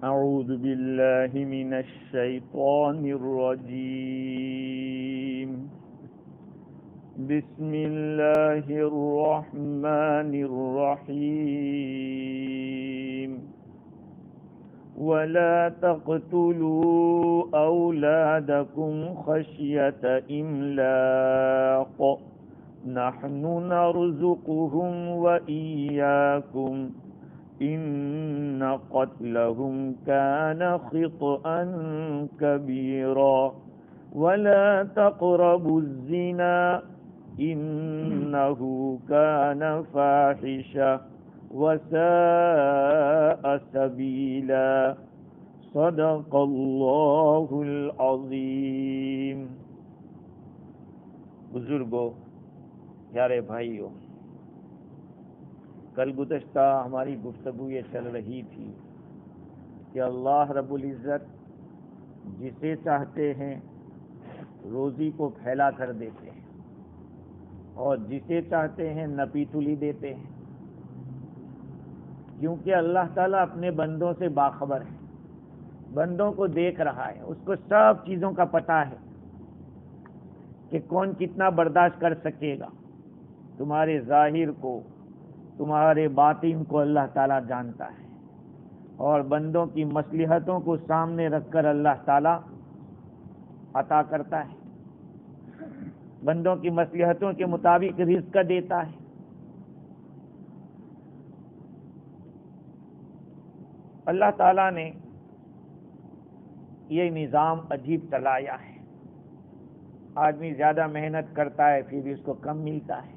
أعوذ بالله من الشيطان الرجيم بسم الله الرحمن الرحيم ولا تقتلوا أولادكم خشية إملاق نحن نرزقهم وإياكم إن قتلهم كان خطأ كبيرا ولا تقربوا الزنا إنه كان فاحشا وساء سبيلا صدق اللہ العظیم۔ بزرگوں، پیارے بھائیوں، کل گزشتہ ہماری گفتگو یہ چل رہی تھی کہ اللہ رب العزت جسے چاہتے ہیں روزی کو پھیلا کر دیتے ہیں اور جسے چاہتے ہیں نپی تلی دیتے ہیں، کیونکہ اللہ تعالیٰ اپنے بندوں سے باخبر ہے، بندوں کو دیکھ رہا ہے، اس کو سب چیزوں کا پتہ ہے کہ کون کتنا برداشت کر سکے گا۔ تمہارے ظاہر کو، تمہارے باطن کو اللہ تعالیٰ جانتا ہے، اور بندوں کی مصلحتوں کو سامنے رکھ کر اللہ تعالیٰ عطا کرتا ہے، بندوں کی مصلحتوں کے مطابق رزق دیتا ہے۔ اللہ تعالیٰ نے یہ نظام عجیب چلایا ہے، آدمی زیادہ محنت کرتا ہے پھر بھی اس کو کم ملتا ہے،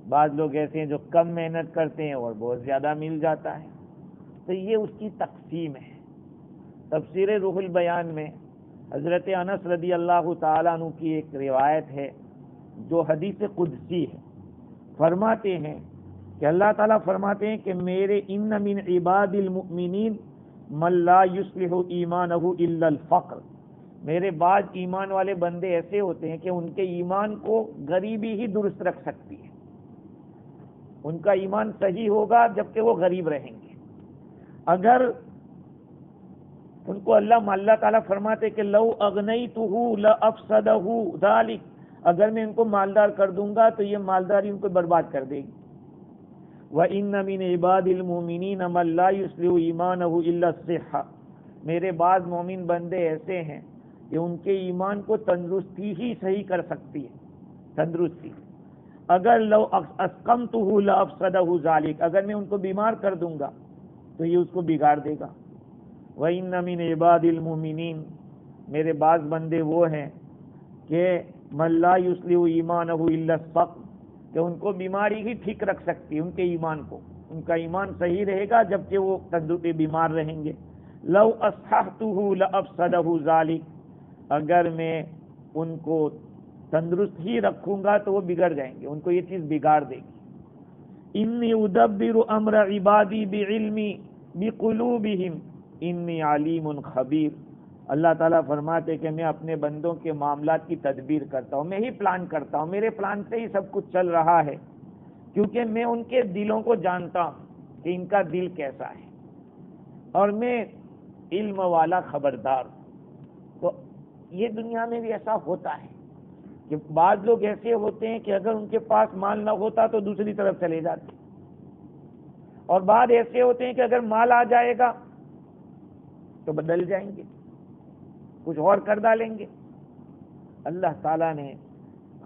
بعض لوگ ایسے ہیں جو کم محنت کرتے ہیں اور بہت زیادہ مل جاتا ہے، تو یہ اس کی تقسیم ہے۔ تفسیر روح البیان میں حضرت انس رضی اللہ تعالیٰ عنہ کی ایک روایت ہے جو حدیث قدسی ہے، فرماتے ہیں کہ اللہ تعالیٰ فرماتے ہیں کہ میرے ان من عباد المؤمنین من لا یصلح ایمانہ الا الفقر، میرے بعض ایمان والے بندے ایسے ہوتے ہیں کہ ان کے ایمان کو غریبی ہی درست رکھ سکتی ہے، ان کا ایمان صحیح ہوگا جبکہ وہ غریب رہیں گے۔ اگر ان کو اللہ تعالیٰ فرماتے کہ لو اغنیتہ لافسدہ ذلک، اگر میں ان کو مالدار کر دوں گا تو یہ مالداری ان کو برباد کر دے گی۔ وَإِنَّ مِنْ عِبَادِ الْمُؤْمِنِينَ مَن لَّا يُصْلِحُ إِيمَانَهُ إِلَّا الصِّحَّةُ، میرے بعض مومن بندے ایسے ہیں کہ ان کے ایمان کو تندرستی ہی صحیح کر سکتی ہے، تندرستی۔ اگر لو اسقمتہ لافسدہ ذلک، اگر میں ان کو بیمار کر دوں گا تو یہ اس کو بگاڑ دے گا۔ وَإِنَّ مِنْ عِبَادِ الْمُؤْمِنِينَ، میرے بعض بندے وہ ہیں کہ مَن لَّا يُصْلِحُ إِيمَانَهُ إِلَّا السَّقْمُ، کہ ان کو بیماری ہی ٹھیک رکھ سکتی ہے ان کے ایمان کو، ان کا ایمان صحیح رہے گا جبکہ وہ تندرستی بیمار رہیں گے۔ لو اصححتہ لافسدہ ذلک، اگر میں ان کو تندرست ہی رکھوں گا تو وہ بگڑ جائیں گے، ان کو یہ چیز بگاڑ دے گی۔ انی ادبر امر عبادی بعلمی بقلوبہم انی علیم خبیر، اللہ تعالیٰ فرماتے کہ میں اپنے بندوں کے معاملات کی تدبیر کرتا ہوں، میں ہی پلان کرتا ہوں، میرے پلان سے ہی سب کچھ چل رہا ہے، کیونکہ میں ان کے دلوں کو جانتا ہوں کہ ان کا دل کیسا ہے، اور میں علم والا خبردار ہوں۔ تو یہ دنیا میں بھی ایسا ہوتا ہے کہ بعض لوگ ایسے ہوتے ہیں کہ اگر ان کے پاس مال نہ ہوتا تو دوسری طرف چلے جاتے، اور بعض ایسے ہوتے ہیں کہ اگر مال آ جائے گا تو بدل جائیں گے، کچھ اور کر ڈالیں گے۔ اللہ تعالیٰ نے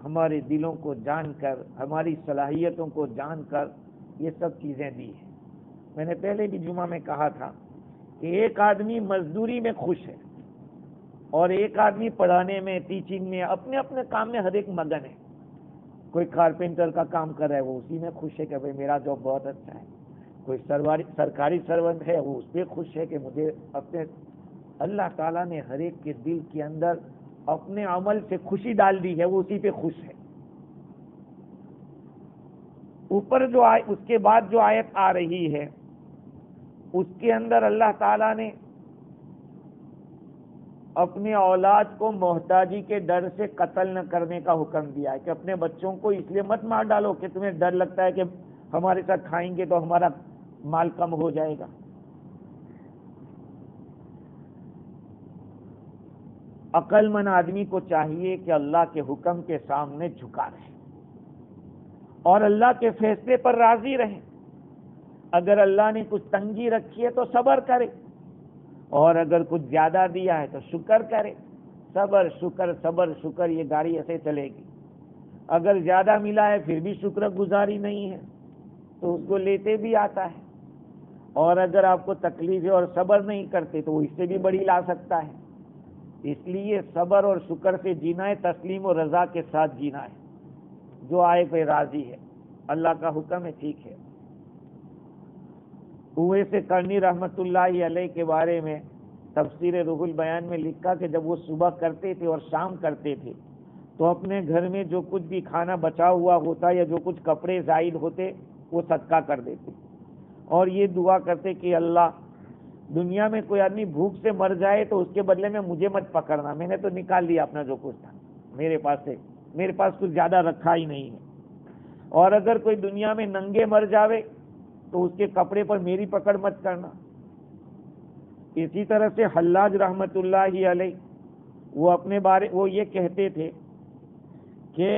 ہمارے دلوں کو جان کر، ہماری صلاحیتوں کو جان کر یہ سب چیزیں دی ہیں۔ میں نے پہلے بھی جمعہ میں کہا تھا کہ ایک آدمی مزدوری میں خوش ہے اور ایک آدمی پڑھانے میں، ٹیچنگ میں، اپنے اپنے کام میں ہر ایک مگن ہے۔ کوئی کارپینٹر کا کام کر رہا ہے، وہ اسی میں خوش ہے کہ بھئی میرا جاب بہت اچھا ہے۔ کوئی سرکاری سرونٹ ہے، وہ اس پہ خوش ہے کہ مجھے اپنے، اللہ تعالیٰ نے ہر ایک کے دل کے اندر اپنے عمل سے خوشی ڈال دی ہے، وہ اسی پہ خوش ہے۔ اوپر جو اس کے بعد جو آیت آ رہی ہے اس کے اندر اللہ تعالیٰ نے اپنے اولاد کو محتاجی کے ڈر سے قتل نہ کرنے کا حکم دیا ہے کہ اپنے بچوں کو اس لیے مت مار ڈالو کہ تمہیں ڈر لگتا ہے کہ ہمارے ساتھ کھائیں گے تو ہمارا مال کم ہو جائے گا۔ عقل مند آدمی کو چاہیے کہ اللہ کے حکم کے سامنے جھکا رہے اور اللہ کے فیصلے پر راضی رہے. اگر اللہ نے کچھ تنگی رکھی ہے تو صبر کرے، اور اگر کچھ زیادہ دیا ہے تو شکر کرے. صبر شکر صبر شکر، یہ گاڑی ایسے چلے گی. اگر زیادہ ملا ہے پھر بھی شکر گزاری نہیں ہے تو اس کو لیتے بھی آتا ہے، اور اگر آپ کو تکلیف ہے اور صبر نہیں کرتے تو وہ اس سے بھی بڑی لا سکتا ہے. اس لیے صبر اور شکر سے جینا ہے، تسلیم و رضا کے ساتھ جینا ہے. جو آئے پہ راضی ہے، اللہ کا حکم ہے ٹھیک ہے. اویس قرنی رحمت اللہ علیہ کے بارے میں تفسیر روح البیان میں لکھا کہ جب وہ صبح کرتے تھے اور شام کرتے تھے تو اپنے گھر میں جو کچھ بھی کھانا بچا ہوا ہوتا یا جو کچھ کپڑے زائد ہوتے وہ صدقہ کر دیتے، اور یہ دعا کرتے کہ اللہ دنیا میں کوئی آدمی بھوک سے مر جائے تو اس کے بدلے میں مجھے مت پکڑنا، میں نے تو نکال لیا اپنا جو کچھ تھا میرے پاس کچھ زیادہ رکھا ہی نہیں ہے. اور اگر کوئی دنیا میں ننگے مر جاوے تو اس کے کپڑے پر میری پکڑ مت کرنا. اسی طرح سے حلاج رحمت اللہ علیہ وہ اپنے بارے وہ یہ کہتے تھے کہ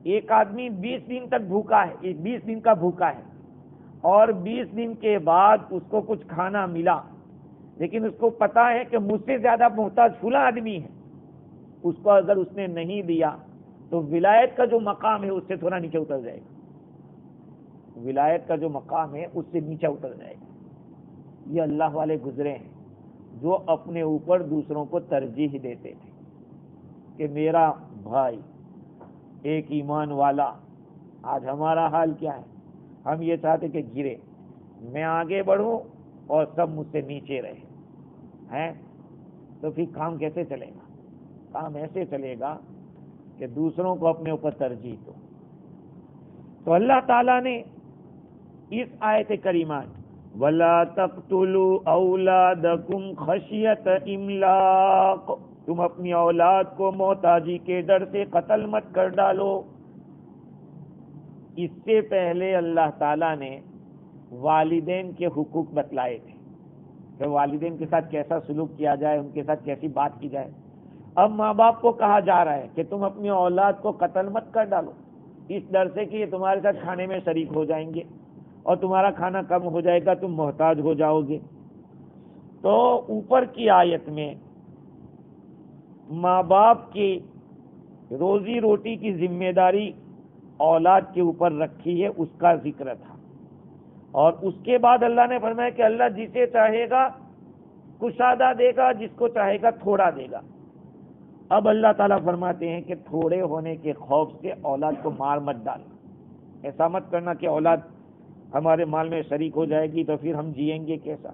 ایک آدمی 20 دن تک بھوکا ہے، 20 دن کا بھوکا ہے، اور 20 دن کے بعد اس کو کچھ کھانا ملا، لیکن اس کو پتا ہے کہ مجھ سے زیادہ محتاج فلاں آدمی ہے. اس کو اگر اس نے نہیں دیا تو ولایت کا جو مقام ہے اس سے تھوڑا نیچے اتر جائے گا. ولایت کا جو مقام ہے اس سے نیچے اتر جائے گا. یہ اللہ والے گزرے ہیں جو اپنے اوپر دوسروں کو ترجیح دیتے تھے کہ میرا بھائی ایک ایمان والا. آج ہمارا حال کیا ہے؟ ہم یہ چاہتے کہ گرے، میں آگے بڑھوں اور سب مجھ سے نیچے رہے ہیں. تو پھر کام کیسے چلے گا؟ کام ایسے چلے گا کہ دوسروں کو اپنے اوپر ترجیح دو. تو اللہ تعالیٰ نے اس آیت کریمہ وَلَا تَقْتُلُوا أَوْلَادَكُمْ خَشْيَةَ إِمْلَاقٍ، تم اپنی اولاد کو محتاجی کے ڈر سے قتل مت کر ڈالو. اس سے پہلے اللہ تعالیٰ نے والدین کے حقوق بتلائے تھے کہ والدین کے ساتھ کیسا سلوک کیا جائے، ان کے ساتھ کیسی بات کی جائے. اب ماں باپ کو کہا جا رہا ہے کہ تم اپنی اولاد کو قتل مت کر ڈالو اس ڈر سے کہ یہ تمہارے ساتھ کھانے میں شریک ہو جائیں گے اور تمہارا کھانا کم ہو جائے گا، تم محتاج ہو جاؤ گے. تو اوپر کی آیت میں ماں باپ کی روزی روٹی کی ذمہ داری اولاد کے اوپر رکھی ہے، اس کا ذکر تھا. اور اس کے بعد اللہ نے فرمایا کہ اللہ جسے چاہے گا کشادہ دے گا، جس کو چاہے گا تھوڑا دے گا. اب اللہ تعالیٰ فرماتے ہیں کہ تھوڑے ہونے کے خوف سے اولاد کو مار مت ڈالنا. ایسا مت کرنا کہ اولاد ہمارے مال میں شریک ہو جائے گی تو پھر ہم جئیں گے کیسا.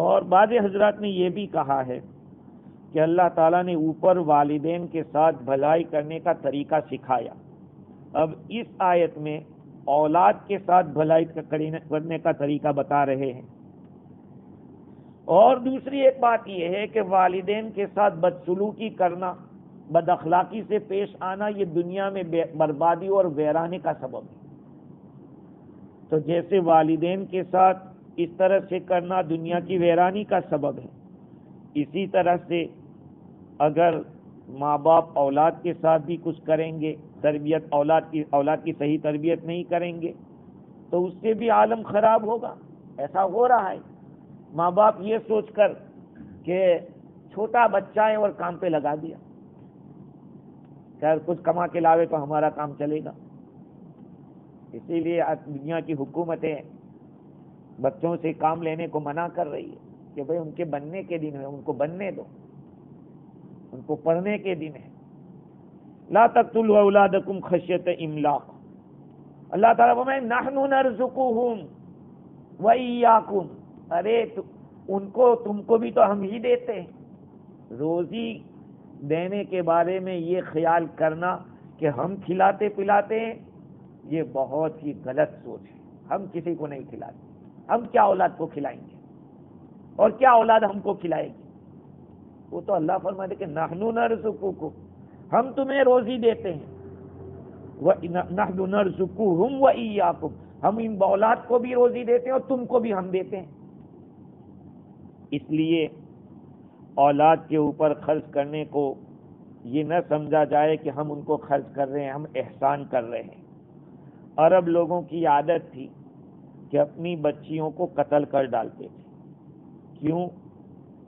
اور بعض حضرات نے یہ بھی کہا ہے کہ اللہ تعالیٰ نے اوپر والدین کے ساتھ بھلائی کرنے کا طریقہ سکھایا. اب اس آیت میں اولاد کے ساتھ بھلائی کرنے کا طریقہ بتا رہے ہیں. اور دوسری ایک بات یہ ہے کہ والدین کے ساتھ بدسلوکی کرنا، بد اخلاقی سے پیش آنا، یہ دنیا میں بربادی اور ویرانے کا سبب ہے. تو جیسے والدین کے ساتھ اس طرح سے کرنا دنیا کی ویرانی کا سبب ہے، اسی طرح سے اگر ماں باپ اولاد کے ساتھ بھی کچھ کریں گے، تربیت اولاد کی صحیح تربیت نہیں کریں گے تو اس سے بھی عالم خراب ہوگا. ایسا ہو رہا ہے. ماں باپ یہ سوچ کر کہ چھوٹا بچہ ہے اور کام پہ لگا دیا، خیر کچھ کما کے لاوے تو ہمارا کام چلے گا. اسی لیے دنیا کی حکومتیں بچوں سے کام لینے کو منع کر رہی ہے کہ بھئی ان کے بننے کے دن ہے، ان کو بننے دو، ان کو پڑھنے کے دن ہے. لا تقتلوا اولادکم خشیۃ املاق. اللہ تعالیٰ فرمائے نحن نرزقهم وإیاکم، ارے ان کو تم کو بھی تو ہم ہی دیتے ہیں. روزی دینے کے بارے میں یہ خیال کرنا کہ ہم کھلاتے پلاتے ہیں، یہ بہت ہی غلط سوچ ہے. ہم کسی کو نہیں کھلاتے. ہم کیا اولاد کو کھلائیں گے اور کیا اولاد ہم کو کھلائے گی؟ وہ تو اللہ فرماتے کہ نحن نرزقکم، ہم تمہیں روزی دیتے ہیں. نحن نرزقهم وإیاکم، ہم ان اولاد کو بھی روزی دیتے ہیں اور تم کو بھی ہم دیتے ہیں. اس لیے اولاد کے اوپر خرچ کرنے کو یہ نہ سمجھا جائے کہ ہم ان کو خرچ کر رہے ہیں، ہم احسان کر رہے ہیں۔ عرب لوگوں کی عادت تھی کہ اپنی بچیوں کو قتل کر ڈالتے تھے۔ کیوں؟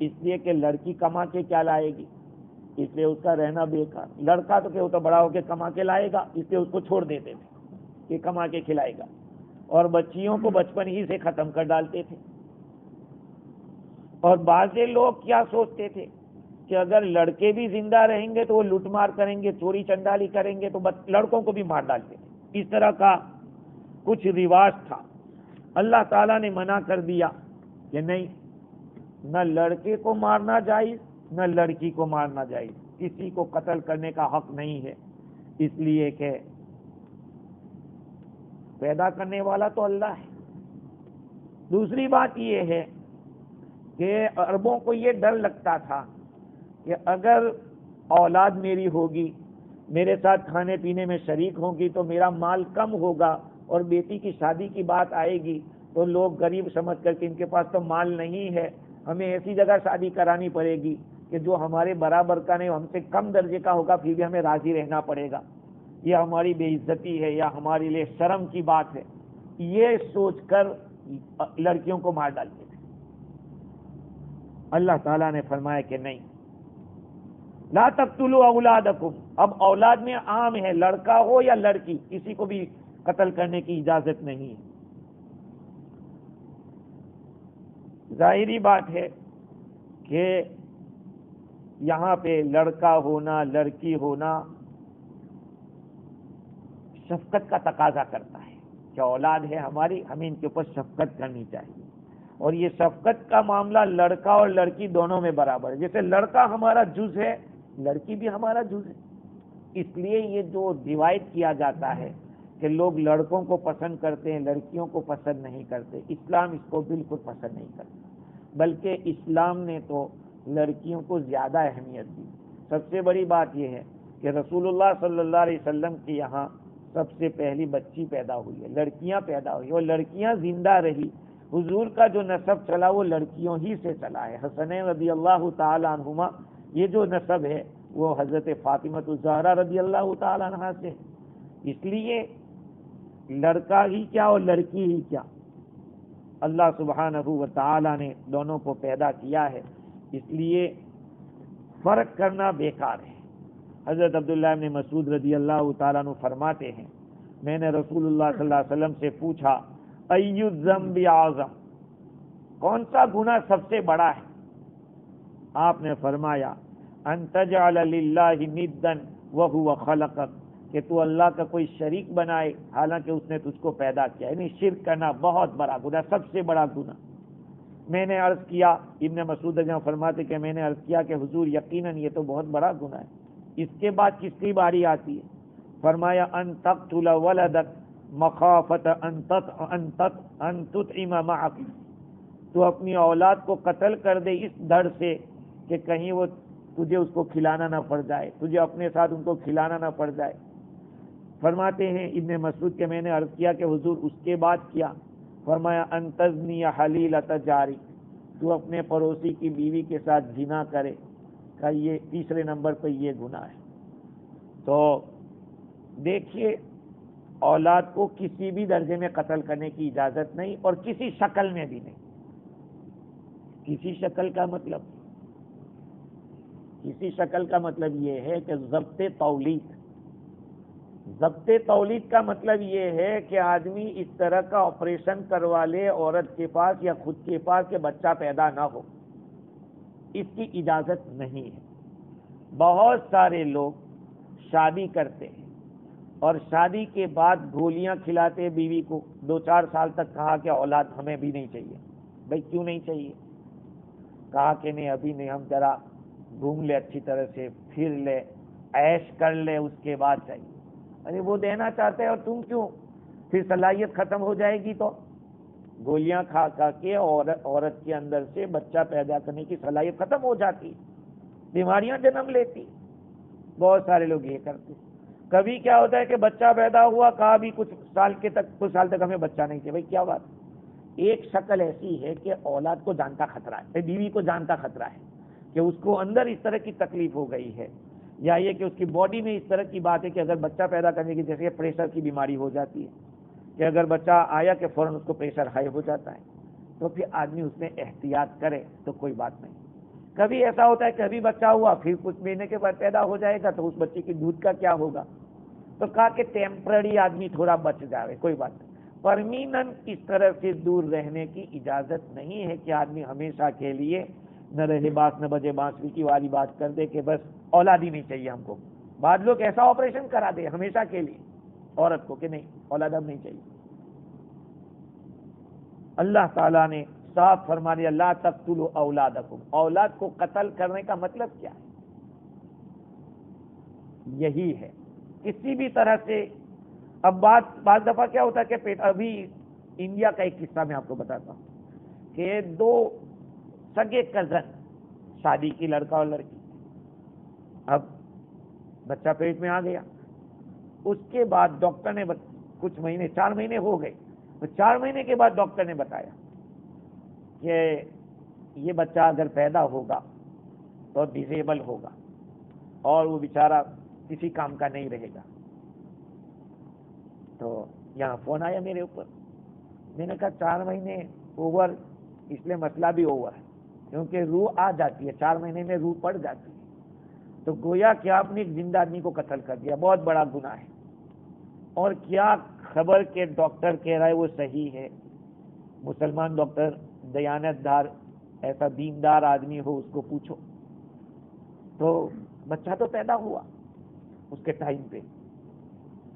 اس لیے کہ لڑکی کما کے کیا لائے گی، اس لیے اس کا رہنا بیکار۔ لڑکا تو کہ وہ تو بڑا ہو کے کما کے لائے گا، اس لیے اس کو چھوڑ دیتے تھے کہ کما کے کھلائے گا، اور بچیوں کو بچپن ہی سے ختم کر ڈالتے تھے۔ اور بعض لوگ کیا سوچتے تھے کہ اگر لڑکے بھی زندہ رہیں گے تو وہ لوٹ مار کریں گے، چوری چنڈالی کریں گے، تو لڑکوں کو بھی مار ڈالتے تھے۔ اس طرح کا کچھ رواج تھا۔ اللہ تعالیٰ نے منع کر دیا کہ نہیں، نہ لڑکے کو مارنا جائز نہ لڑکی کو مارنا جائز، کسی کو قتل کرنے کا حق نہیں ہے، اس لیے کہ پیدا کرنے والا تو اللہ ہے۔ دوسری بات یہ ہے کہ عربوں کو یہ ڈر لگتا تھا کہ اگر اولاد میری ہوگی، میرے ساتھ کھانے پینے میں شریک ہوگی تو میرا مال کم ہوگا، اور بیٹی کی شادی کی بات آئے گی تو لوگ غریب سمجھ کر کہ ان کے پاس تو مال نہیں ہے، ہمیں ایسی جگہ شادی کرانی پڑے گی کہ جو ہمارے برابر کا نہیں، ہم سے کم درجے کا ہوگا، پھر بھی ہمیں راضی رہنا پڑے گا، یہ ہماری بے عزتی ہے یا ہمارے لیے شرم کی بات ہے۔ یہ سوچ کر لڑکیوں کو مار ڈالتے تھے۔ اللہ تعالیٰ نے فرمایا کہ نہیں، لا تقتلوا اولادکم، اب اولاد میں عام ہے، لڑکا ہو یا لڑکی، کسی کو بھی قتل کرنے کی اجازت نہیں ہے۔ ظاہری بات ہے کہ یہاں پہ لڑکا ہونا لڑکی ہونا شفقت کا تقاضا کرتا ہے کہ اولاد ہے ہماری، ہمیں ان کے اوپر شفقت کرنی چاہیے، اور یہ شفقت کا معاملہ لڑکا اور لڑکی دونوں میں برابر ہے۔ جیسے لڑکا ہمارا جز ہے، لڑکی بھی ہمارا جز ہے۔ اس لیے یہ جو ڈیوائڈ کیا جاتا ہے کہ لوگ لڑکوں کو پسند کرتے ہیں، لڑکیوں کو پسند نہیں کرتے، اسلام اس کو بالکل پسند نہیں کرتا، بلکہ اسلام نے تو لڑکیوں کو زیادہ اہمیت دی۔ سب سے بڑی بات یہ ہے کہ رسول اللہ صلی اللہ علیہ وسلم کے یہاں سب سے پہلی بچی پیدا ہوئی ہے، لڑکیاں پیدا ہوئی، اور لڑکیاں زندہ رہی۔ حضور کا جو نسب چلا وہ لڑکیوں ہی سے چلا ہے۔ حسنین رضی اللہ تعالی عنہما، یہ جو نسب ہے وہ حضرت فاطمہ الزہرا رضی اللہ تعالی عنہا سے، اس لیے لڑکا ہی کیا اور لڑکی ہی کیا، اللہ سبحانہ و تعالی نے دونوں کو پیدا کیا ہے، اس لیے فرق کرنا بیکار ہے۔ حضرت عبداللہ بن مسعود رضی اللہ تعالیٰ عنہ فرماتے ہیں، میں نے رسول اللہ صلی اللہ علیہ وسلم سے پوچھا، ای الذنب اعظم، کون سا گناہ سب سے بڑا ہے؟ آپ نے فرمایا، ان تجعل للہ ندا وہو خلقک، کہ تو اللہ کا کوئی شریک بنائے حالانکہ اس نے تجھ کو پیدا کیا، یعنی شرک کرنا بہت بڑا گناہ، سب سے بڑا گناہ۔ میں نے عرض کیا، ابن مسعود جہاں فرماتے کہ میں نے عرض کیا کہ حضور یقیناً یہ تو بہت بڑا گناہ ہے۔ اس کے بعد کس کی باری آتی ہے؟ فرمایا، ان تقتل ولدک مخافت ان تطعم معک، تو اپنی اولاد کو قتل کر دے اس ڈر سے کہ کہیں وہ تجھے اس کو کھلانا نہ پڑ جائے، تجھے اپنے ساتھ ان کو کھلانا نہ پڑ جائے۔ فرماتے ہیں ابن مسعود کہ میں نے عرض کیا کہ حضور اس کے بعد کیا؟ فرمایا، ان تزنی حلیلۃ جاری، تو اپنے پڑوسی کی بیوی کے ساتھ زنا کرے، کہ یہ تیسرے نمبر پہ یہ گناہ ہے۔ تو دیکھیے، اولاد کو کسی بھی درجے میں قتل کرنے کی اجازت نہیں، اور کسی شکل میں بھی نہیں۔ کسی شکل کا مطلب، کسی شکل کا مطلب یہ ہے کہ ضبط تولید، ضبط تولید کا مطلب یہ ہے کہ آدمی اس طرح کا آپریشن کروا لے عورت کے پاس یا خود کے پاس کہ بچہ پیدا نہ ہو، اس کی اجازت نہیں ہے۔ بہت سارے لوگ شادی کرتے ہیں اور شادی کے بعد گولیاں کھلاتے بیوی کو، 2-4 سال تک کہا کہ اولاد ہمیں بھی نہیں چاہیے۔ بھائی کیوں نہیں چاہیے؟ کہا کہ نہیں ابھی نہیں، ہم ذرا گھوم لے اچھی طرح سے، پھر لے، عیش کر لے، اس کے بعد چاہیے۔ ارے وہ دینا چاہتے ہیں اور تم کیوں؟ پھر صلاحیت ختم ہو جائے گی تو گولیاں کھا کے عورت کے اندر سے بچہ پیدا کرنے کی صلاحیت ختم ہو جاتی، بیماریاں جنم لیتی۔ بہت سارے لوگ یہ کرتے۔ کبھی کیا ہوتا ہے کہ بچہ پیدا ہوا، کہا بھی کچھ سال تک ہمیں بچہ نہیں چاہیے۔ بھائی کیا بات؟ ایک شکل ایسی ہے کہ اولاد کو جان کا خطرہ ہے، بیوی کو جان کا خطرہ ہے کہ اس کو اندر اس طرح کی تکلیف ہو گئی ہے، یا یہ کہ اس کی باڈی میں اس طرح کی بات ہے کہ اگر بچہ پیدا کرنے کی جیسے پریشر کی بیماری ہو جاتی ہے کہ اگر بچہ آیا کہ فوراً اس کو پریشر ہائی ہو جاتا ہے، تو پھر آدمی اس میں احتیاط کرے تو کوئی بات نہیں۔ کبھی ایسا ہوتا ہے کہ ابھی بچہ ہوا پھر کچھ مہینے کے بعد پیدا ہو جائے گا تو اس بچے کی دودھ کا کیا ہوگا، تو کہا کہ ٹیمپرری آدمی تھوڑا بچ جائے کوئی بات نہیں، پرمیننٹ اس طرح سے دور رہنے کی اجازت نہیں ہے کہ آدمی ہمیشہ کے لیے نہ رہے باس نہ بجے بانسری کی والی بات کر دے کہ بس اولاد ہی نہیں چاہیے ہم کو۔ بعض لوگ ایسا آپریشن کرا دے ہمیشہ کے لیے عورت کو کہ نہیں اولاد اب نہیں چاہیے۔ اللہ تعالیٰ نے صاف فرما دیا لا تقتلوا اولادکم، اولاد کو قتل کرنے کا مطلب کیا ہے؟ یہی ہے کسی بھی طرح سے۔ اب بعض دفعہ کیا ہوتا ہے کہ ابھی انڈیا کا ایک قصہ میں آپ کو بتاتا ہوں کہ دو سگے کزن شادی کی لڑکا اور لڑکی، اب بچہ پیٹ میں آ گیا، اس کے بعد ڈاکٹر نے کچھ مہینے 4 مہینے ہو گئے، تو 4 مہینے کے بعد ڈاکٹر نے بتایا کہ یہ بچہ اگر پیدا ہوگا تو ڈیزیبل ہوگا اور وہ بیچارہ کسی کام کا نہیں رہے گا۔ تو یہاں فون آیا میرے اوپر، میں نے کہا 4 مہینے اوور، اس لیے مسئلہ بھی اوور ہے کیونکہ روح آ جاتی ہے، 4 مہینے میں روح پڑ جاتی ہے، تو گویا کہ آپ نے ایک زندہ آدمی کو قتل کر دیا، بہت بڑا گناہ ہے۔ اور کیا خبر کہ ڈاکٹر کہہ رہا ہے وہ صحیح ہے، مسلمان ڈاکٹر دیانت دار ایسا دیندار آدمی ہو اس کو پوچھو۔ تو بچہ تو پیدا ہوا اس کے ٹائم پہ،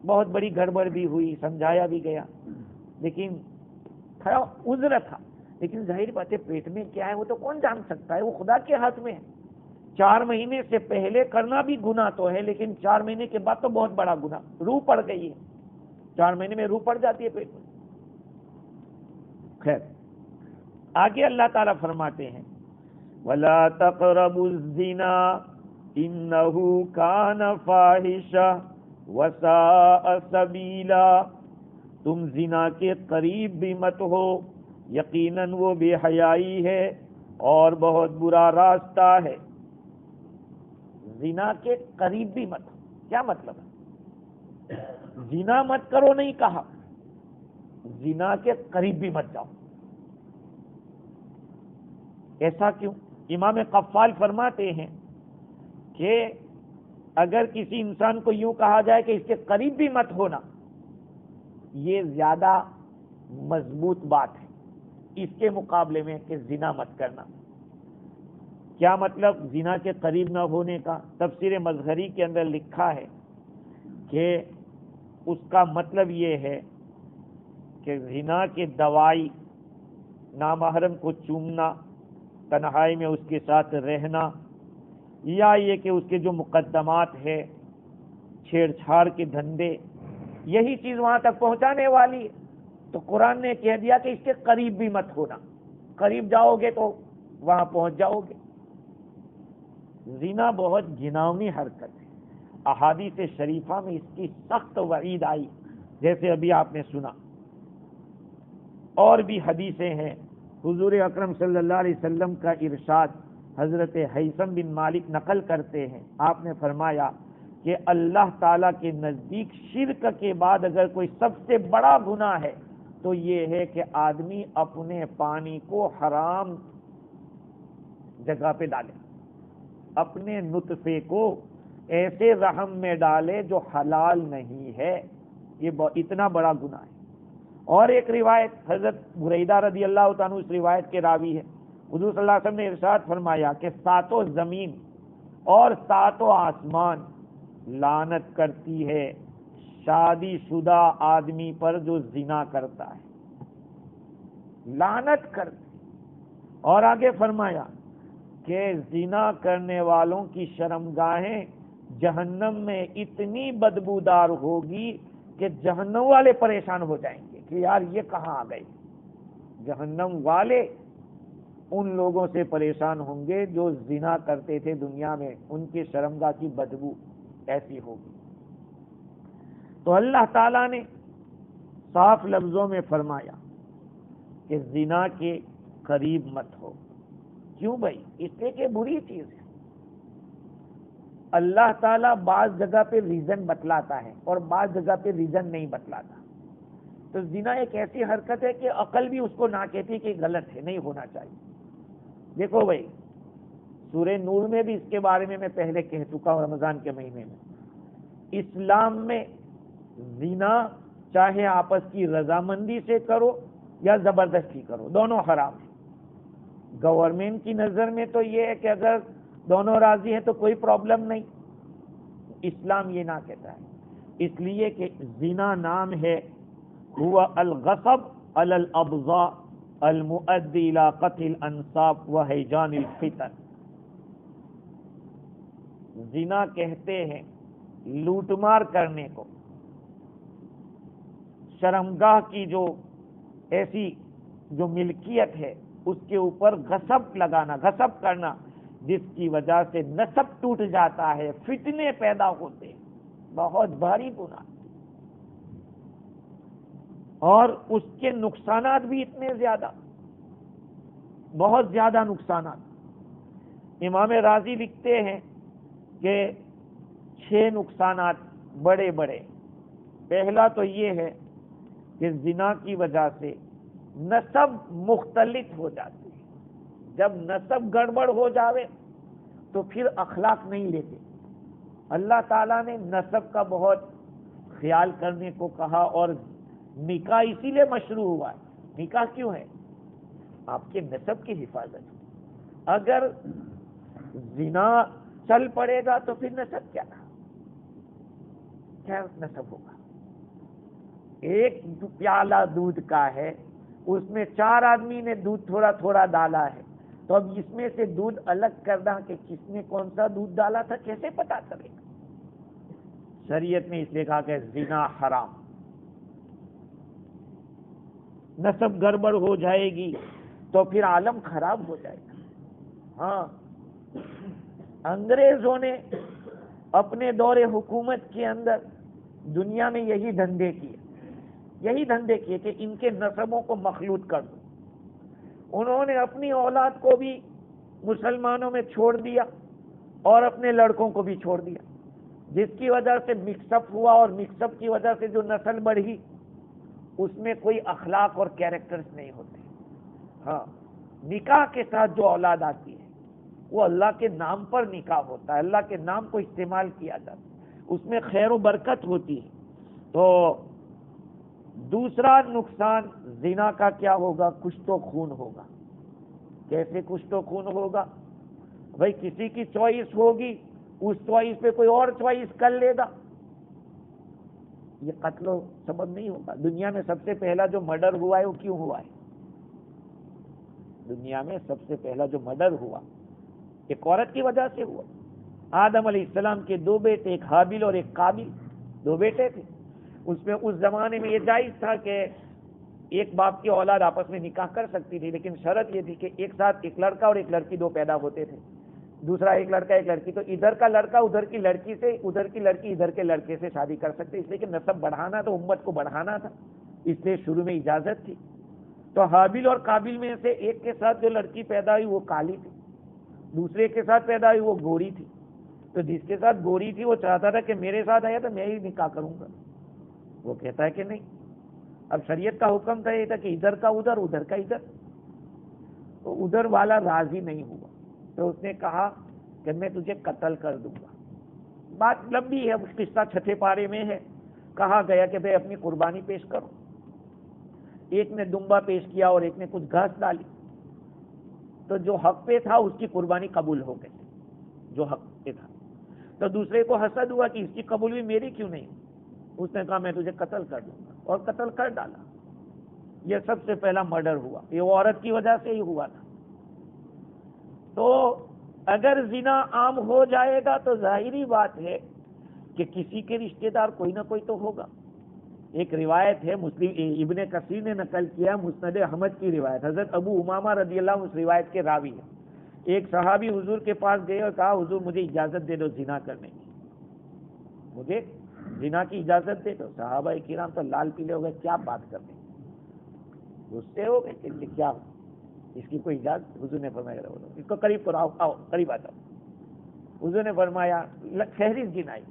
بہت بڑی گڑبڑ بھی ہوئی، سمجھایا بھی گیا، لیکن تھوڑا عذر تھا، لیکن ظاہر بات ہے پیٹ میں کیا ہے وہ تو کون جان سکتا ہے، وہ خدا کے ہاتھ میں ہے۔ 4 مہینے سے پہلے کرنا بھی گناہ تو ہے، لیکن 4 مہینے کے بعد تو بہت بڑا گناہ، روح پڑ گئی ہے، 4 مہینے میں روح پڑ جاتی ہے پیٹ میں۔ خیر آگے اللہ تعالیٰ فرماتے ہیں وَلَا تَقْرَبُوا الزِّنَا إِنَّهُ كَانَ فَاحِشَةً وَسَاءَ سَبِيلًا، تم زنا کے قریب بھی مت ہو، یقیناً وہ بے حیائی ہے اور بہت برا راستہ ہے۔ زنا کے قریب بھی مت ہو، کیا مطلب ہے؟ زنا مت کرو نہیں کہا، زنا کے قریب بھی مت جاؤ۔ ایسا کیوں؟ امام قفال فرماتے ہیں کہ اگر کسی انسان کو یوں کہا جائے کہ اس کے قریب بھی مت ہونا، یہ زیادہ مضبوط بات ہے اس کے مقابلے میں کہ زنا مت کرنا۔ کیا مطلب زنا کے قریب نہ ہونے کا؟ تفسیر مظہری کے اندر لکھا ہے کہ اس کا مطلب یہ ہے کہ زنا کے دوائی، نامحرم کو چومنا، تنہائی میں اس کے ساتھ رہنا، یا یہ کہ اس کے جو مقدمات ہے، چھیڑ چھاڑ کے دھندے، یہی چیز وہاں تک پہنچانے والی ہے۔ تو قرآن نے کہہ دیا کہ اس کے قریب بھی مت ہونا، قریب جاؤ گے تو وہاں پہنچ جاؤ گے۔ زنا بہت گھناؤنی حرکت ہے، احادیث شریفہ میں اس کی سخت وعید آئی، جیسے ابھی آپ نے سنا، اور بھی حدیثیں ہیں۔ حضور اکرم صلی اللہ علیہ وسلم کا ارشاد حضرت حیثم بن مالک نقل کرتے ہیں، آپ نے فرمایا کہ اللہ تعالیٰ کے نزدیک شرک کے بعد اگر کوئی سب سے بڑا گناہ ہے تو یہ ہے کہ آدمی اپنے پانی کو حرام جگہ پہ ڈالے، اپنے نطفے کو ایسے رحم میں ڈالے جو حلال نہیں ہے، یہ اتنا بڑا گناہ ہے۔ اور ایک روایت حضرت بریدہ رضی اللہ تعالیٰ عنہ اس روایت کے راوی ہے، حضور صلی اللہ علیہ وسلم نے ارشاد فرمایا کہ 7 زمین اور 7 آسمان لعنت کرتی ہے شادی شدہ آدمی پر جو زنا کرتا ہے، لعنت کرتی۔ اور آگے فرمایا کہ زنا کرنے والوں کی شرمگاہیں جہنم میں اتنی بدبودار ہوگی کہ جہنم والے پریشان ہو جائیں گے کہ یار یہ کہاں آ گئی۔ جہنم والے ان لوگوں سے پریشان ہوں گے جو زنا کرتے تھے دنیا میں، ان کی شرمگاہ کی بدبو ایسی ہوگی۔ تو اللہ تعالیٰ نے صاف لفظوں میں فرمایا کہ زنا کے قریب مت ہو۔ کیوں بھائی؟ اس لیے کہ بری چیز ہے، اللہ تعالیٰ بعض جگہ پہ ریزن بتلاتا ہے اور بعض جگہ پہ ریزن نہیں بتلاتا. تو زنا ایک ایسی حرکت ہے کہ عقل بھی اس کو نہ کہتی کہ غلط ہے, نہیں ہونا چاہیے. دیکھو بھائی, سورہ نور میں بھی اس کے بارے میں پہلے کہہ چکا ہوں رمضان کے مہینے میں. اسلام میں زنا چاہے آپس کی رضامندی سے کرو یا زبردستی کرو, دونوں حرام ہیں. گورنمنٹ کی نظر میں تو یہ ہے کہ اگر دونوں راضی ہیں تو کوئی پرابلم نہیں. اسلام یہ نہ کہتا ہے, اس لیے کہ زنا نام ہے ہوا الغصب علی الابضاء المؤدی الی قتل الانساب وہیجان الفتن. زنا کہتے ہیں لوٹ مار کرنے کو, شرمگاہ کی جو ایسی جو ملکیت ہے اس کے اوپر غصب لگانا, غصب کرنا, جس کی وجہ سے نسب ٹوٹ جاتا ہے, فتنے پیدا ہوتے ہیں, بہت بھاری گناہ. اور اس کے نقصانات بھی اتنے زیادہ, بہت زیادہ نقصانات. امام راضی لکھتے ہیں کہ 6 نقصانات بڑے بڑے. پہلا تو یہ ہے کہ زنا کی وجہ سے نسب مختلط ہو جاتی ہے. جب نسب گڑبڑ ہو جاوے تو پھر اخلاق نہیں لیتے. اللہ تعالیٰ نے نسب کا بہت خیال کرنے کو کہا, اور نکاح اسی لیے مشروع ہوا ہے. نکاح کیوں ہے؟ آپ کے نسب کی حفاظت. اگر زنا چل پڑے گا تو پھر نسب کیا نسب ہوگا؟ ایک پیالہ دودھ کا ہے, اس میں 4 آدمی نے دودھ تھوڑا تھوڑا ڈالا ہے, تو اب اس میں سے دودھ الگ کرنا کہ کس نے کون سا دودھ ڈالا تھا کیسے پتا چلے گا؟ شریعت نے اس لیے کہا کہ زنا حرام. نسب گڑبڑ ہو جائے گی تو پھر عالم خراب ہو جائے گا. ہاں, انگریزوں نے اپنے دور حکومت کے اندر دنیا میں یہی دھندے کیے کہ ان کے نسبوں کو مخلوط کر دو. انہوں نے اپنی اولاد کو بھی مسلمانوں میں چھوڑ دیا اور اپنے لڑکوں کو بھی چھوڑ دیا, جس کی وجہ سے مکس اپ ہوا, اور مکس اپ کی وجہ سے جو نسل بڑھی اس میں کوئی اخلاق اور کیریکٹرز نہیں ہوتے. ہاں, نکاح کے ساتھ جو اولاد آتی ہے وہ اللہ کے نام پر نکاح ہوتا ہے, اللہ کے نام کو استعمال کیا جاتا ہے, اس میں خیر و برکت ہوتی ہے. تو دوسرا نقصان زنا کا کیا ہوگا؟ کچھ تو خون ہوگا. کیسے کچھ تو خون ہوگا؟ بھائی کسی کی چوائس ہوگی, اس چوائس پہ کوئی اور چوائس کر لے گا, یہ قتل و سبب نہیں ہوگا. دنیا میں سب سے پہلا جو مرڈر ہوا ہے وہ کیوں ہوا ہے؟ دنیا میں سب سے پہلا جو مرڈر ہوا ایک عورت کی وجہ سے ہوا. آدم علیہ السلام کے 2 بیٹے, ایک حابیل اور ایک قابیل, 2 بیٹے تھے. اس میں اس زمانے میں یہ جائز تھا کہ ایک باپ کی اولاد آپس میں نکاح کر سکتی تھی, لیکن شرط یہ تھی کہ ایک ساتھ ایک لڑکا اور ایک لڑکی 2 پیدا ہوتے تھے. دوسرا ایک لڑکا ایک لڑکی, تو ادھر کا لڑکا ادھر کی لڑکی سے, ادھر کی لڑکی ادھر کے لڑکے سے شادی کر سکتے, اس لیے کہ نسب بڑھانا تو امت کو بڑھانا تھا, اس لیے شروع میں اجازت تھی. تو حابیل اور قابیل میں سے ایک کے ساتھ جو لڑکی پیدا ہوئی وہ کالی تھی, دوسرے کے ساتھ پیدا ہوئی وہ گوری تھی. تو جس کے ساتھ گوری تھی وہ چاہتا تھا کہ میرے ساتھ آیا تو میں ہی نکاح کروں گا, وہ کہتا ہے کہ نہیں. اب شریعت کا حکم تھا یہ تھا کہ ادھر کا ادھر, ادھر کا ادھر. تو ادھر والا راضی نہیں ہوا, تو اس نے کہا کہ میں تجھے قتل کر دوں گا. بات لمبی ہے, اس قصہ 6 پارے میں ہے. کہا گیا کہ بھائی اپنی قربانی پیش کرو. ایک نے دمبا پیش کیا اور ایک نے کچھ گھاس ڈالی, تو جو حق پہ تھا اس کی قربانی قبول ہو گئی, جو حق پہ تھا. تو دوسرے کو حسد ہوا کہ اس کی قبول بھی میری کیوں نہیں. اس نے کہا میں تجھے قتل کر دوں گا, اور قتل کر ڈالا. یہ سب سے پہلا مرڈر ہوا, یہ وہ عورت کی وجہ سے ہی ہوا تھا. تو اگر زنا عام ہو جائے گا تو ظاہری بات ہے کہ کسی کے رشتہ دار کوئی نہ کوئی تو ہوگا. ایک روایت ہے, مسلم ابن کثیر نے نقل کیا, مسند احمد کی روایت, حضرت ابو امامہ رضی اللہ عنہ اس روایت کے راوی ہیں. ایک صحابی حضور کے پاس گئے اور کہا حضور مجھے اجازت دے دو زنا کرنے کی, مجھے زنا کی اجازت دے دو. صحابہ کرام تو لال پیلے ہو گئے, کیا بات کرنے, غصے ہو گئے کہ کیا اس کی کوئی اجازت. حضور نے فرمایا اس کو قریب کرو, آؤ قریب آ جاؤ. حضور نے فرمایا فہرست گنائی.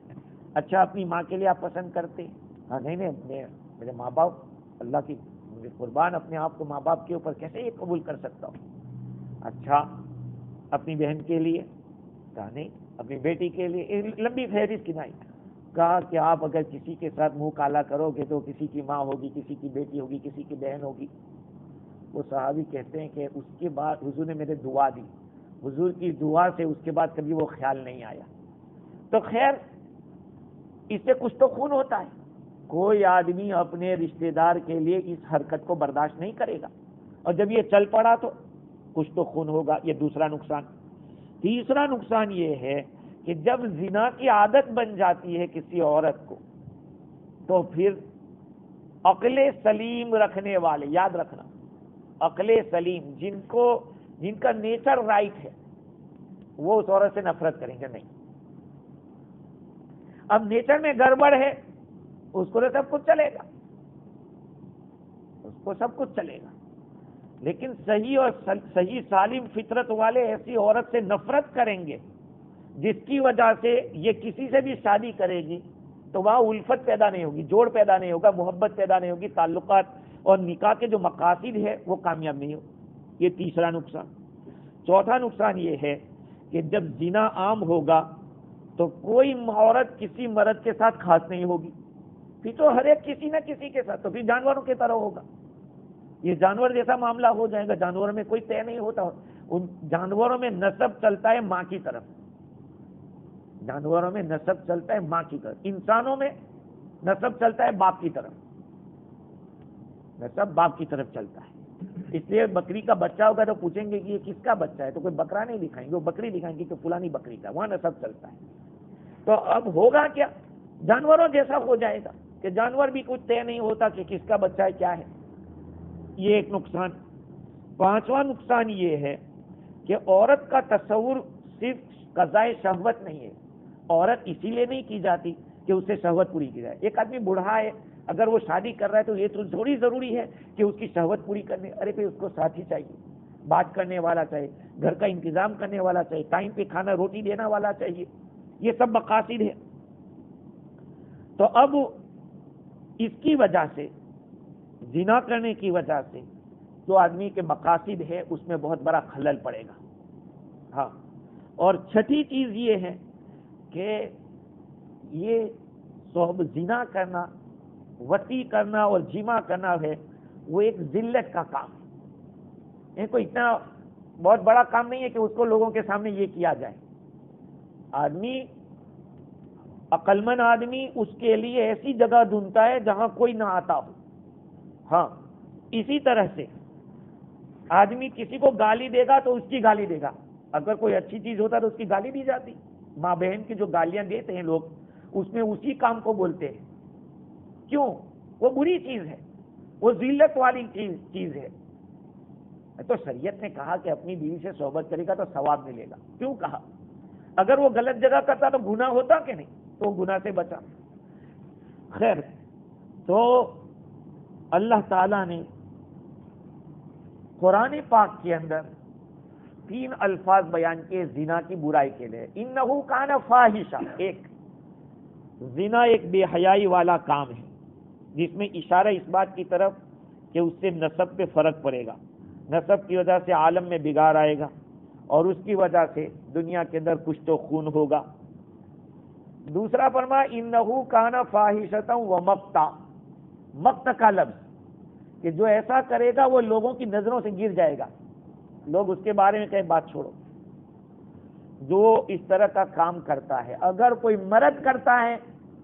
اچھا اپنی ماں کے لیے آپ پسند کرتے ہیں؟ ہاں نہیں میرے ماں باپ اللہ کی مجھے قربان اپنے آپ کو ماں باپ کے اوپر کیسے یہ قبول کر سکتا ہوں. اچھا اپنی بہن کے لیے؟ کہا نہیں. اپنی بیٹی کے لیے؟ لمبی فہرست گنائی. کہا کہ آپ اگر کسی کے ساتھ منہ کالا کرو گے تو کسی کی ماں ہوگی, کسی کی بیٹی ہوگی, کسی کی بہن ہوگی. وہ صحابی کہتے ہیں کہ اس کے بعد حضور نے میرے دعا دی, حضور کی دعا سے اس کے بعد کبھی وہ خیال نہیں آیا. تو خیر اس سے کچھ تو خون ہوتا ہے. کوئی آدمی اپنے رشتہ دار کے لیے اس حرکت کو برداشت نہیں کرے گا, اور جب یہ چل پڑا تو کچھ تو خون ہوگا. یہ دوسرا نقصان. تیسرا نقصان یہ ہے کہ جب زنا کی عادت بن جاتی ہے کسی عورت کو, تو پھر عقل سلیم رکھنے والے, یاد رکھنا عقل سلیم, جن کا نیچر رائٹ ہے, وہ اس عورت سے نفرت کریں گے. نہیں, اب نیچر میں گڑبڑ ہے, اس کو تو سب کچھ چلے گا, اس کو سب کچھ چلے گا. لیکن صحیح سالم فطرت والے ایسی عورت سے نفرت کریں گے جس کی وجہ سے یہ کسی سے بھی شادی کرے گی تو وہاں الفت پیدا نہیں ہوگی, جوڑ پیدا نہیں ہوگا, محبت پیدا نہیں ہوگی, تعلقات اور نکاح کے جو مقاصد ہے وہ کامیاب نہیں ہو. یہ تیسرا نقصان. چوتھا نقصان یہ ہے کہ جب زنا عام ہوگا تو کوئی عورت کسی مرد کے ساتھ خاص نہیں ہوگی, پھر تو ہر ایک کسی نہ کسی کے ساتھ, تو پھر جانوروں کی طرح ہوگا. یہ جانور جیسا معاملہ ہو جائے گا. جانوروں میں کوئی طے نہیں ہوتا, ان جانوروں میں نسب چلتا ہے ماں کی طرف, جانوروں میں نسب چلتا ہے ماں کی طرف. انسانوں میں نسب چلتا ہے باپ کی طرف, نسب باپ کی طرف چلتا ہے. اس لیے بکری کا بچہ ہوگا تو پوچھیں گے کہ یہ کس کا بچہ ہے, تو کوئی بکرا نہیں دکھائیں گے, وہ بکری دکھائیں گے کہ فلانی بکری کا, وہاں نسب چلتا ہے. تو اب ہوگا کیا, جانوروں جیسا ہو جائے گا کہ جانور بھی کچھ طے نہیں ہوتا کہ کس کا بچہ ہے کیا ہے. یہ ایک نقصان. پانچواں نقصان یہ ہے کہ عورت کا تصور صرف قضائے شہوت نہیں ہے. عورت اسی لیے نہیں کی جاتی کہ اس سے شہوت پوری کی جائے. ایک آدمی بوڑھا ہے, اگر وہ شادی کر رہا ہے تو یہ تو تھوڑی ضروری ہے کہ اس کی شہوت پوری کرنے. ارے بھائی اس کو ساتھی چاہیے, بات کرنے والا چاہیے, گھر کا انتظام کرنے والا چاہیے, ٹائم پہ کھانا روٹی دینا والا چاہیے. یہ سب مقاصد ہے. تو اب اس کی وجہ سے, زنا کرنے کی وجہ سے جو آدمی کے مقاصد ہے اس میں بہت بڑا خلل پڑے گا. ہاں, اور چھٹی چیز یہ ہے کہ یہ زنا کرنا, وطی کرنا اور جمع کرنا ہے, وہ ایک ذلت کا کام ہے. یہ کوئی اتنا بہت بڑا کام نہیں ہے کہ اس کو لوگوں کے سامنے یہ کیا جائے. آدمی, عقل مند آدمی اس کے لیے ایسی جگہ ڈھونڈتا ہے جہاں کوئی نہ آتا ہو. ہاں, اسی طرح سے آدمی کسی کو گالی دے گا تو اس کی گالی دے گا. اگر کوئی اچھی چیز ہوتا تو اس کی گالی دی جاتی. ماں بہن کی جو گالیاں دیتے ہیں لوگ, اس میں اسی کام کو بولتے ہیں. کیوں؟ وہ بری چیز ہے, وہ ذلت والی چیز ہے. تو شریعت نے کہا کہ اپنی بیوی سے صحبت کرے گا تو ثواب ملے گا. کیوں کہا؟ اگر وہ غلط جگہ کرتا تو گناہ ہوتا کہ نہیں, تو گناہ سے بچا. خیر, تو اللہ تعالیٰ نے قرآن پاک کے اندر 3 الفاظ بیان کیے زنا کی برائی کے لیے. انہو کان فاحشہ, ایک زنا ایک بے حیائی والا کام ہے جس میں اشارہ اس بات کی طرف کہ اس سے نسب پہ فرق پڑے گا, نسب کی وجہ سے عالم میں بگاڑ آئے گا, اور اس کی وجہ سے دنیا کے اندر کچھ تو خون ہوگا. دوسرا فرما انہو کان فاحشۃ و مقتا, مقت کا لفظ کہ جو ایسا کرے گا وہ لوگوں کی نظروں سے گر جائے گا, لوگ اس کے بارے میں کہیں بات چھوڑو. جو اس طرح کا کام کرتا ہے, اگر کوئی مرد کرتا ہے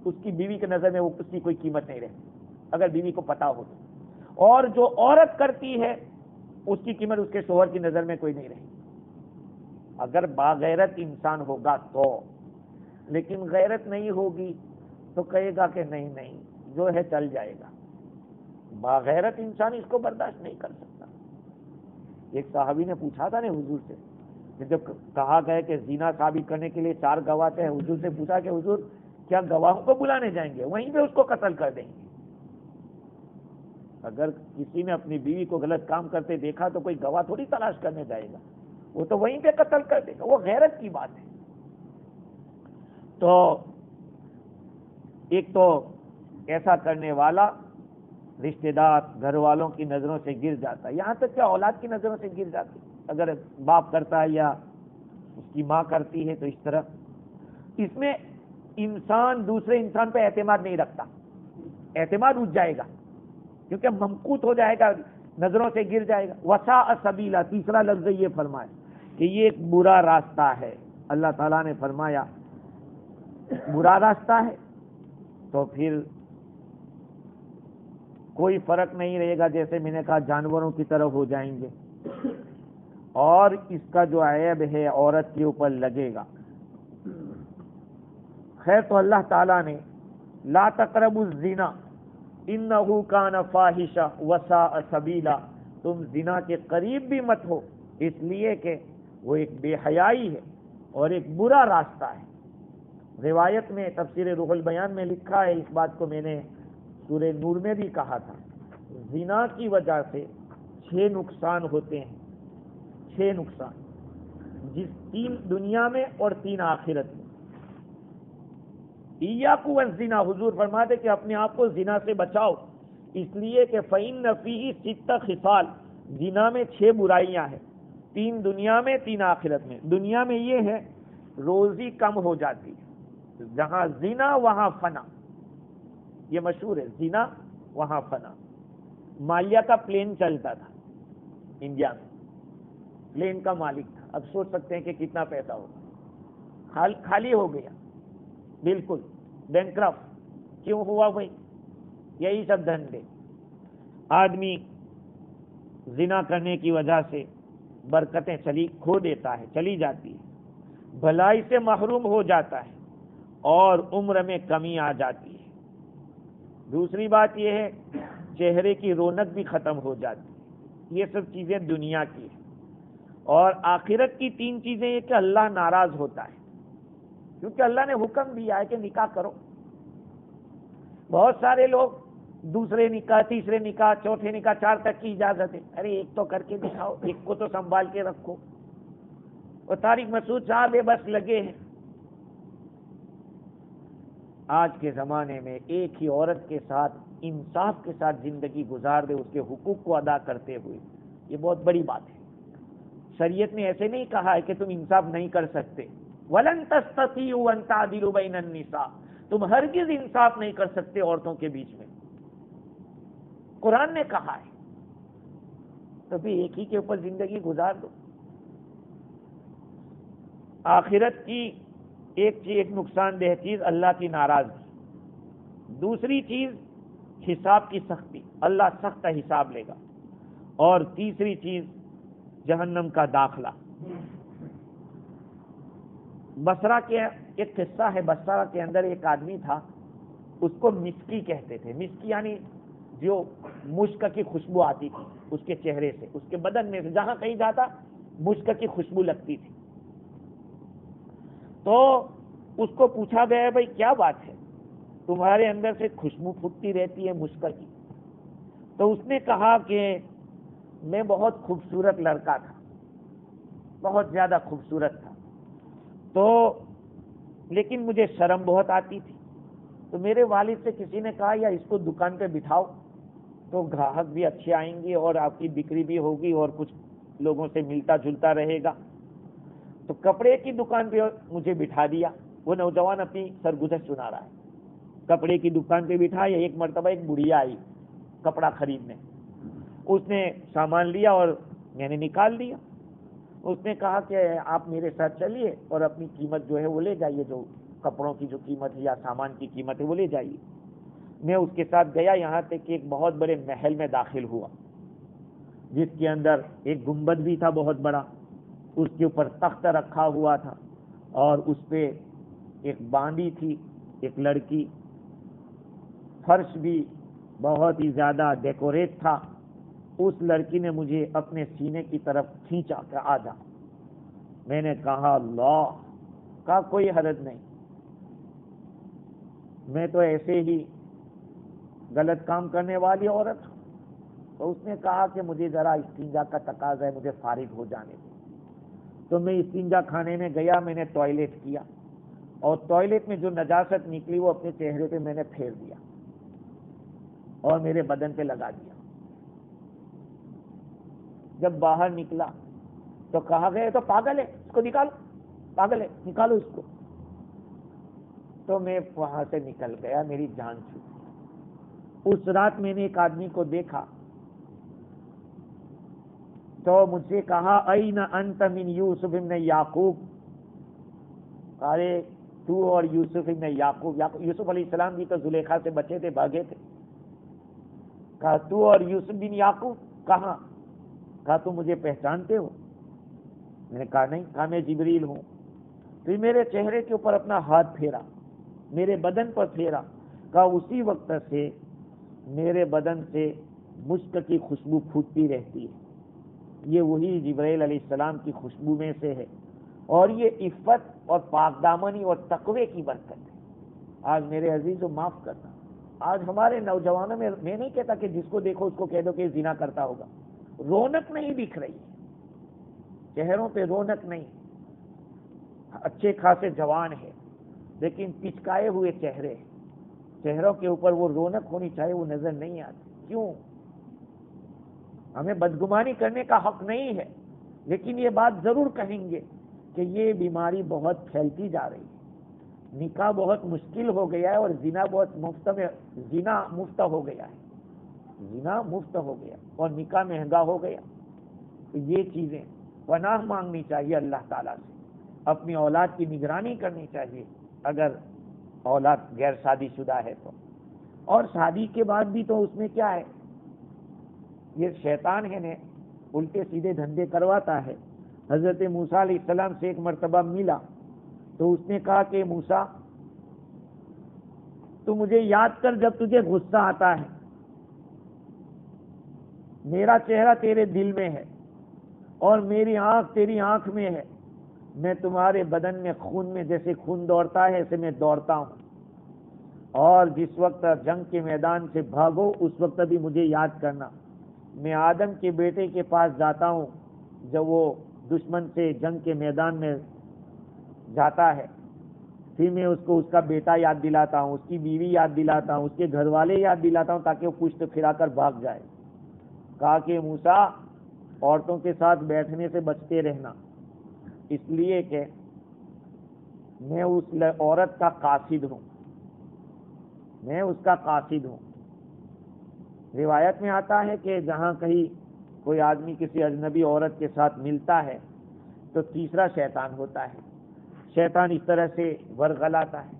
اس کی بیوی کی نظر میں وہ اس کی کوئی قیمت نہیں رہتی, اگر بیوی کو پتا ہو تو. اور جو عورت کرتی ہے اس کی قیمت اس کے شوہر کی نظر میں کوئی نہیں رہی, اگر باغیرت انسان ہوگا تو. لیکن غیرت نہیں ہوگی تو کہے گا کہ نہیں جو ہے چل جائے گا. باغیرت انسان اس کو برداشت نہیں کر سکتا. ایک صحابی نے پوچھا تھا نا حضور سے, کہ جب کہا گیا کہ زنا ثابت کرنے کے لیے 4 گواہ تھے, حضور سے پوچھا کہ حضور کیا گواہوں کو بلانے جائیں گے, وہیں پہ اس کو قتل کر دیں گے. اگر کسی نے اپنی بیوی کو غلط کام کرتے دیکھا تو کوئی گواہ تھوڑی تلاش کرنے جائے گا, وہ تو وہیں پہ قتل کر دے گا. وہ غیرت کی بات ہے. تو ایک تو ایسا کرنے والا رشتہ دار گھر والوں کی نظروں سے گر جاتا ہے، یہاں تک کہ اولاد کی نظروں سے گر جاتی، اگر باپ کرتا ہے یا اس کی ماں کرتی ہے تو اس طرح اس میں انسان دوسرے انسان پہ اعتماد نہیں رکھتا، اعتماد اٹھ جائے گا کیونکہ ممقوت ہو جائے گا، نظروں سے گر جائے گا۔ وساء سبیلا، تیسرا لفظ یہ فرمایا کہ یہ ایک برا راستہ ہے، اللہ تعالیٰ نے فرمایا برا راستہ ہے تو پھر کوئی فرق نہیں رہے گا، جیسے میں نے کہا جانوروں کی طرف ہو جائیں گے، اور اس کا جو عیب ہے عورت کے اوپر لگے گا۔ خیر تو اللہ تعالیٰ نے لا تقربوا الزنا انہ کان فاحشہ وساء سبیلا، تم زنا کے قریب بھی مت ہو، اس لیے کہ وہ ایک بے حیائی ہے اور ایک برا راستہ ہے۔ روایت میں تفسیر روح البیان میں لکھا ہے، اس بات کو میں نے سورہ نور میں بھی کہا تھا، زنا کی وجہ سے 6 نقصان ہوتے ہیں، 6 نقصان، 3 دنیا میں اور 3 آخرت میں۔ ایاکم والزنا، حضور فرماتے کہ اپنے آپ کو زنا سے بچاؤ، اس لیے کہ فإن فیہ 6 خصال، زنا میں 6 برائیاں ہیں، 3 دنیا میں 3 آخرت میں۔ دنیا میں یہ ہے روزی کم ہو جاتی ہے، جہاں زنا وہاں فنا، یہ مشہور ہے، زنا وہاں فنا۔ مالیہ کا پلین چلتا تھا انڈیا میں، پلین کا مالک تھا، اب سوچ سکتے ہیں کہ کتنا پیسہ ہوگا، خالی ہو گیا بالکل، بینکرپٹ کیوں ہوا بھائی؟ یہی سب دھندے، آدمی زنا کرنے کی وجہ سے برکتیں کھو دیتا ہے، چلی جاتی ہے، بھلائی سے محروم ہو جاتا ہے اور عمر میں کمی آ جاتی ہے۔ دوسری بات یہ ہے چہرے کی رونق بھی ختم ہو جاتی ہے۔ یہ سب چیزیں دنیا کی ہیں، اور آخرت کی 3 چیزیں یہ کہ اللہ ناراض ہوتا ہے، کیونکہ اللہ نے حکم دیا ہے کہ نکاح کرو۔ بہت سارے لوگ دوسرے نکاح، تیسرے نکاح، چوتھے نکاح، 4 تک کی اجازت ہے، ارے ایک تو کر کے دکھاؤ، ایک کو تو سنبھال کے رکھو۔ اور طارق مسعود صاحب بس لگے ہیں آج کے زمانے میں ایک ہی عورت کے ساتھ انصاف کے ساتھ زندگی گزار دے، اس کے حقوق کو ادا کرتے ہوئے، یہ بہت بڑی بات ہے۔ شریعت نے ایسے نہیں کہا ہے کہ تم انصاف نہیں کر سکتے، وَلَن تَسْتَطِيعُوا أَن تَعْدِلُوا بَيْنَ النِّسَاءِ، تم ہرگز انصاف نہیں کر سکتے عورتوں کے بیچ میں، قرآن نے کہا ہے، تو بھی ایک ہی کے اوپر زندگی گزار دو۔ آخرت کی ایک نقصان دہ چیز اللہ کی ناراضگی، دوسری چیز حساب کی سختی، اللہ سخت حساب لے گا، اور تیسری چیز جہنم کا داخلہ۔ بصرہ کے ایک قصہ ہے، بصرہ کے اندر ایک آدمی تھا، اس کو مسکی کہتے تھے، مسکی یعنی جو مشک کی خوشبو آتی تھی اس کے چہرے سے، اس کے بدن میں سے، جہاں کہیں جاتا مشک کی خوشبو لگتی تھی۔ تو اس کو پوچھا گیا بھائی کیا بات ہے، تمہارے اندر سے خوشبو پھوٹتی رہتی ہے مشک کی؟ تو اس نے کہا کہ میں بہت خوبصورت لڑکا تھا، بہت زیادہ خوبصورت تھا، تو لیکن مجھے شرم بہت آتی تھی، تو میرے والد سے کسی نے کہا یا اس کو دکان پہ بٹھاؤ تو گراہک بھی اچھے آئیں گے اور آپ کی بکری بھی ہوگی اور کچھ لوگوں سے ملتا جلتا رہے گا۔ تو کپڑے کی دکان پہ مجھے بٹھا دیا، وہ نوجوان اپنی سرگزشت سنا رہا ہے، کپڑے کی دکان پہ بٹھایا، ایک مرتبہ ایک بڑھیا آئی کپڑا خریدنے، اس نے سامان لیا اور میں نے نکال دیا، اس نے کہا کہ آپ میرے ساتھ چلیے اور اپنی قیمت جو ہے وہ لے جائیے، جو کپڑوں کی جو قیمت ہے یا سامان کی قیمت ہے وہ لے جائیے۔ میں اس کے ساتھ گیا، یہاں تک کہ ایک بہت بڑے محل میں داخل ہوا جس کے اندر ایک گنبد بھی تھا بہت بڑا، اس کے اوپر تخت رکھا ہوا تھا اور اس پہ ایک باندی تھی، ایک لڑکی، فرش بھی بہت ہی زیادہ ڈیکوریٹ تھا۔ اس لڑکی نے مجھے اپنے سینے کی طرف کھینچا کہ آ جا۔ میں نے کہا اللہ کا کوئی حرج نہیں، میں تو ایسے ہی غلط کام کرنے والی عورت ہوں۔ تو اس نے کہا کہ مجھے ذرا استنجا کا تقاضا ہے، مجھے فارغ ہو جانے دو۔ تو میں استنجا خانے میں گیا، میں نے ٹوائلٹ کیا، اور ٹوائلٹ میں جو نجاست نکلی وہ اپنے چہرے پہ میں نے پھیر دیا اور میرے بدن پہ لگا دیا. جب باہر نکلا تو کہا گیا تو پاگل ہے، اس کو نکالو، پاگل ہے، نکالو اس کو. تو میں وہاں سے نکل گیا، میری جان چھوٹی. اس رات میں نے ایک آدمی کو دیکھا تو مجھ سے کہا این انت من یوسف ابن یعقوب. ارے تو اور یوسف ابن یعقوب، یوسف علیہ السلام بھی تو زلیخا سے بچے تھے، بھاگے تھے. کہا تو اور یوسف بن یعقوب کہاں؟ کہا تو مجھے پہچانتے ہو؟ میں نے کہا نہیں. کہا میں جبریل ہوں. پھر میرے چہرے کے اوپر اپنا ہاتھ پھیرا، میرے بدن پر پھیرا. کہا اسی وقت سے میرے بدن سے مشک کی خوشبو پھوٹتی رہتی ہے. یہ وہی جبرائیل علیہ السلام کی خوشبو میں سے ہے، اور یہ عفت اور پاک دامنی اور تقوی کی برکت ہے. آج میرے عزیزو معاف کرنا، آج ہمارے نوجوانوں میں نہیں کہتا کہ جس کو دیکھو اس کو کہہ دو کہ زنا کرتا ہوگا، رونق نہیں دکھ رہی ہے، چہروں پہ رونق نہیں. اچھے خاصے جوان ہے لیکن پچکائے ہوئے چہرے، چہروں کے اوپر وہ رونق ہونی چاہیے وہ نظر نہیں آتی. کیوں؟ ہمیں بدگمانی کرنے کا حق نہیں ہے، لیکن یہ بات ضرور کہیں گے کہ یہ بیماری بہت پھیلتی جا رہی ہے. نکاح بہت مشکل ہو گیا ہے اور زنا بہت مفت ہو گیا ہے. زنا مفت ہو گیا اور نکاح مہنگا ہو گیا. تو یہ چیزیں پناہ مانگنی چاہیے اللہ تعالیٰ سے، اپنی اولاد کی نگرانی کرنی چاہیے اگر اولاد غیر شادی شدہ ہے تو. اور شادی کے بعد بھی تو اس میں کیا ہے، یہ شیطان ہے نے الٹے سیدھے دھندے کرواتا ہے. حضرت موسیٰ علیہ السلام سے ایک مرتبہ ملا تو اس نے کہا کہ موسیٰ تو مجھے یاد کر جب تجھے غصہ آتا ہے، میرا چہرہ تیرے دل میں ہے اور میری آنکھ تیری آنکھ میں ہے. میں تمہارے بدن میں خون میں جیسے خون دوڑتا ہے ایسے میں دوڑتا ہوں. اور جس وقت جنگ کے میدان سے بھاگو اس وقت بھی مجھے یاد کرنا. میں آدم کے بیٹے کے پاس جاتا ہوں جب وہ دشمن سے جنگ کے میدان میں جاتا ہے، پھر میں اس کو اس کا بیٹا یاد دلاتا ہوں، اس کی بیوی یاد دلاتا ہوں، اس کے گھر والے یاد دلاتا ہوں تاکہ وہ پشت پھرا کر بھاگ جائے. کہا کہ موسیٰ عورتوں کے ساتھ بیٹھنے سے بچتے رہنا، اس لیے کہ میں اس عورت کا قاصد ہوں، میں اس کا قاصد ہوں. روایت میں آتا ہے کہ جہاں کہیں کوئی آدمی کسی اجنبی عورت کے ساتھ ملتا ہے تو تیسرا شیطان ہوتا ہے، شیطان اس طرح سے ورغلاتا ہے.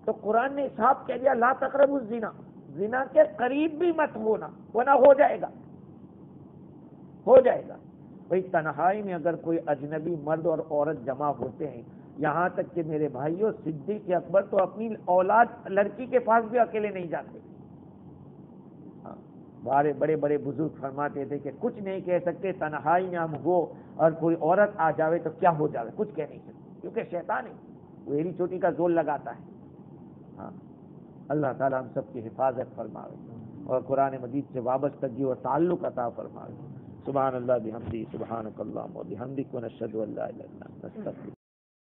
تو قرآن نے صاف کہہ دیا لا تقربوا الزنا، زنا کے قریب بھی مت ہونا ورنہ ہو جائے گا. بھئی تنہائی میں اگر کوئی اجنبی مرد اور عورت جمع ہوتے ہیں، یہاں تک کہ میرے بھائیوں صدیق اکبر تو اپنی اولاد لڑکی کے پاس بھی اکیلے نہیں جاتے. بڑے بڑے بزرگ فرماتے تھے کہ کچھ نہیں کہہ سکتے، تنہائی میں ہم ہو اور کوئی عورت آ جاوے تو کیا ہو جاوے، کچھ کہہ نہیں سکتے کیونکہ شیطان ہے، وہ ایڑی چوٹی کا زور لگاتا ہے. اللہ تعالی ہم سب کی حفاظت فرماوے اور قرآن مجید سے وابستگی اور تعلق عطا فرماوے. سبحان اللہ بحمدہ، سبحانک اللہم و بحمدک، ونشہد ان لا الہ الا انت، نستغفرک.